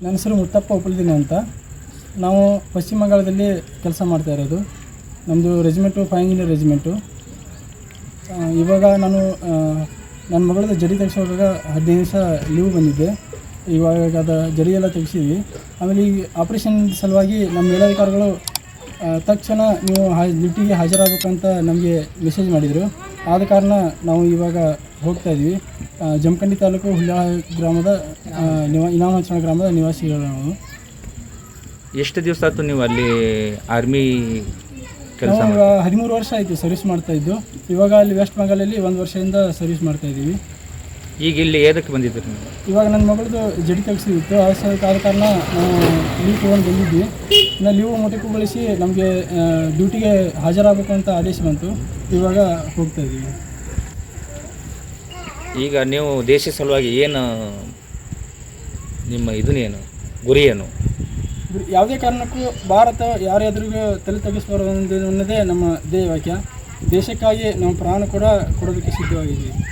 ನನ್ನ ಹೆಸರು ಮುತ್ತಪ್ಪ ಉಪಲ್ದಿನಿ ಅಂತ. ನಾವು ಪಶ್ಚಿಮ ಬಂಗಾಳದಲ್ಲಿ ಕೆಲಸ ಮಾಡ್ತಾ ಇರೋದು. ನಮ್ಮದು ರೆಜಿಮೆಂಟು 5 ಇಂಜಿನಿಯರ್ ರೆಜಿಮೆಂಟು. ಇವಾಗ ನಾನು ನನ್ನ ಮಗಳದ್ದು ಜಡಿ ತೆಗೆಸುವಾಗ 15 ದಿವಸ ಲೀವ್ ಬಂದಿದ್ದೆ. ಇವಾಗ ಅದು ಜಡಿ ಎಲ್ಲ ತೆಗೆಸಿದ್ವಿ. ಆಮೇಲೆ ಈ ಆಪ್ರೇಷನ್ ಸಲುವಾಗಿ ನಮ್ಮ ಮೇಲಧಿಕಾರಿಗಳು ತಕ್ಷಣ ನೀವು ಡ್ಯೂಟಿಗೆ ಹಾಜರಾಗಬೇಕಂತ ನಮಗೆ ಮೆಸೇಜ್ ಮಾಡಿದರು. ಆದ ಕಾರಣ ನಾವು ಇವಾಗ ಹೋಗ್ತಾ ಇದ್ವಿ. ಜಮಖಂಡಿ ತಾಲೂಕು ಹುಲ್ಯಾಳ ಗ್ರಾಮದ ಇನಾಮಂಚನ ಗ್ರಾಮದ ನಿವಾಸಿಗಳು ನಾವು. ಎಷ್ಟು ದಿವಸ ಆಯ್ತು ನೀವು ಅಲ್ಲಿ ಆರ್ಮಿ ಕೆಲಸ? 13 ವರ್ಷ ಆಯಿತು ಸರ್ವಿಸ್ ಮಾಡ್ತಾಯಿದ್ದು. ಇವಾಗ ಅಲ್ಲಿ ವೆಸ್ಟ್ ಬೆಂಗಾಲಲ್ಲಿ 1 ವರ್ಷದಿಂದ ಸರ್ವಿಸ್ ಮಾಡ್ತಾಯಿದ್ದೀವಿ. ಈಗ ಇಲ್ಲಿ ಏನಕ್ಕೆ ಬಂದಿದ್ದೀರಿ ನೀವು? ಇವಾಗ ನನ್ನ ಮಗಳದ್ದು ಜಡಿ ತೆಗೆಸಿತ್ತು. ಆದ ಕಾರಣ ನಾವು ಲೀವ್ ತೊಗೊಂಡು ಬಂದಿದ್ವಿ. ಇನ್ನು ಲೀವ್ ಮೊಟಕುಗೊಳಿಸಿ ನಮಗೆ ಡ್ಯೂಟಿಗೆ ಹಾಜರಾಗಬೇಕು ಅಂತ ಆದೇಶ ಬಂತು. ಇವಾಗ ಹೋಗ್ತಾಯಿದ್ದೀವಿ. ಈಗ ನೀವು ದೇಶ ಸಲುವಾಗಿ ಏನು ನಿಮ್ಮ ಏನು ಗುರಿ ಏನು? ಯಾವುದೇ ಕಾರಣಕ್ಕೂ ಭಾರತ ಯಾರ ಎದುರಿಗೂ ತಲೆ ತಗ್ಗಿಸಬಾರದು ಅನ್ನೋದೇ ನಮ್ಮ ಧ್ಯೇಯ ವಾಕ್ಯ. ದೇಶಕ್ಕಾಗಿ ನಾವು ಪ್ರಾಣ ಕೂಡ ಕೊಡೋದಕ್ಕೆ ಸಿದ್ಧವಾಗಿದ್ದೀವಿ.